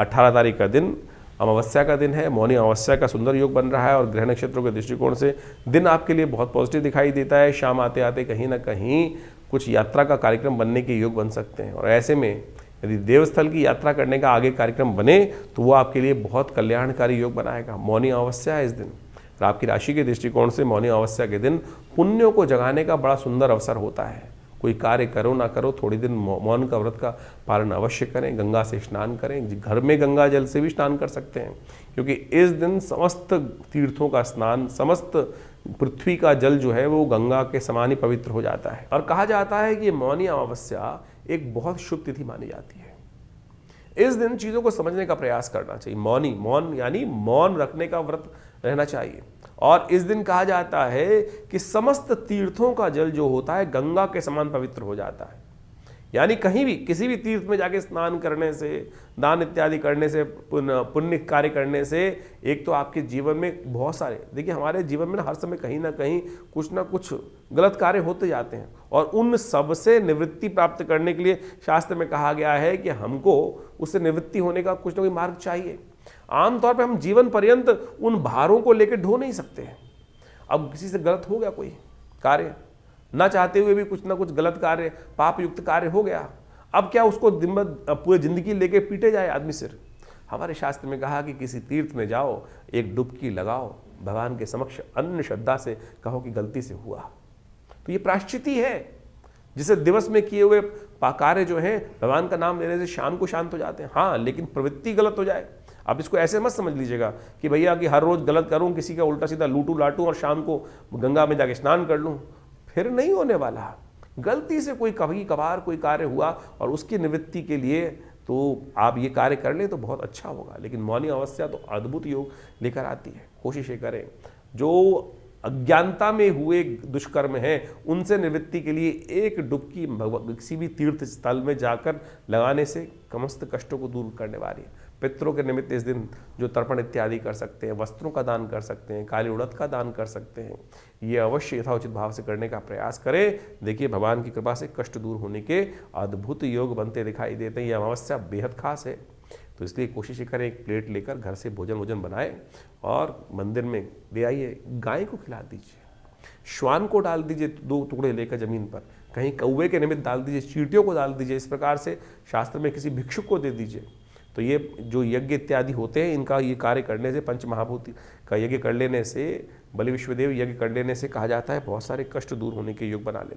18 तारीख का दिन अमावस्या का दिन है, मौनी अमावस्या का सुंदर योग बन रहा है और ग्रह नक्षत्रों के दृष्टिकोण से दिन आपके लिए बहुत पॉजिटिव दिखाई देता है। शाम आते आते कहीं ना कहीं कुछ यात्रा का कार्यक्रम बनने के योग बन सकते हैं और ऐसे में यदि देवस्थल की यात्रा करने का आगे कार्यक्रम बने तो वो आपके लिए बहुत कल्याणकारी योग बनाएगा। मौनी अमावस्या है इस दिन और आपकी राशि के दृष्टिकोण से मौनी अमावस्या के दिन पुण्यों को जगाने का बड़ा सुंदर अवसर होता है। कोई कार्य करो ना करो, थोड़ी दिन मौन का व्रत का पालन अवश्य करें, गंगा से स्नान करें, घर में गंगा जल से भी स्नान कर सकते हैं क्योंकि इस दिन समस्त तीर्थों का स्नान, समस्त पृथ्वी का जल जो है वो गंगा के समान ही पवित्र हो जाता है। और कहा जाता है कि मौनी अमावस्या एक बहुत शुभ तिथि मानी जाती है। इस दिन चीज़ों को समझने का प्रयास करना चाहिए। मौन यानी मौन रखने का व्रत रहना चाहिए और इस दिन कहा जाता है कि समस्त तीर्थों का जल जो होता है गंगा के समान पवित्र हो जाता है। यानी कहीं भी किसी भी तीर्थ में जाके स्नान करने से, दान इत्यादि करने से, पुण्य कार्य करने से एक तो आपके जीवन में बहुत सारे, देखिए हमारे जीवन में हर समय कहीं ना कुछ गलत कार्य होते जाते हैं और उन सब से निवृत्ति प्राप्त करने के लिए शास्त्र में कहा गया है कि हमको उससे निवृत्ति होने का कुछ ना कोई मार्ग चाहिए। आमतौर पर हम जीवन पर्यंत उन भारों को लेकर ढो नहीं सकते हैं। अब किसी से गलत हो गया कोई कार्य, ना चाहते हुए भी कुछ ना कुछ गलत कार्य, पाप युक्त कार्य हो गया, अब क्या उसको दिन भर पूरी जिंदगी लेके पीटे जाए आदमी सिर? हमारे शास्त्र में कहा कि किसी तीर्थ में जाओ, एक डुबकी लगाओ, भगवान के समक्ष अन्न श्रद्धा से कहो कि गलती से हुआ, तो ये प्रायश्चित ही है। जिसे दिवस में किए हुए कार्य जो है भगवान का नाम लेने से शाम को शांत हो जाते हैं। हाँ, लेकिन प्रवृत्ति गलत हो जाए, आप इसको ऐसे मत समझ लीजिएगा कि भैया कि हर रोज गलत करूं, किसी का उल्टा सीधा लूटू लाटूं और शाम को गंगा में जाके स्नान कर लूं, फिर नहीं होने वाला। गलती से कोई कभी कभार कोई कार्य हुआ और उसकी निवृत्ति के लिए तो आप ये कार्य कर लें तो बहुत अच्छा होगा। लेकिन मौनी अमावस्या तो अद्भुत योग लेकर आती है। कोशिश ये करें जो अज्ञानता में हुए दुष्कर्म हैं उनसे निवृत्ति के लिए एक डुबकी किसी भी तीर्थ स्थल में जाकर लगाने से समस्त कष्टों को दूर करने वाली है। पितरों के निमित्त इस दिन जो तर्पण इत्यादि कर सकते हैं, वस्त्रों का दान कर सकते हैं, काली उड़द का दान कर सकते हैं, ये अवश्य यथाउचित भाव से करने का प्रयास करें। देखिए भगवान की कृपा से कष्ट दूर होने के अद्भुत योग बनते दिखाई देते हैं। ये अमावस्या बेहद खास है, तो इसलिए कोशिश करें एक प्लेट लेकर घर से भोजन बनाएं और मंदिर में ले आइए। गाय को खिला दीजिए, श्वान को डाल दीजिए 2 टुकड़े लेकर जमीन पर, कहीं कौवे के निमित्त डाल दीजिए, चींटियों को डाल दीजिए। इस प्रकार से शास्त्र में किसी भिक्षुक को दे दीजिए। तो ये जो यज्ञ इत्यादि होते हैं इनका ये कार्य करने से, पंच महाभूति का यज्ञ कर लेने से, बलि विश्वदेव यज्ञ कर लेने से कहा जाता है बहुत सारे कष्ट दूर होने के योग बना लेते हैं।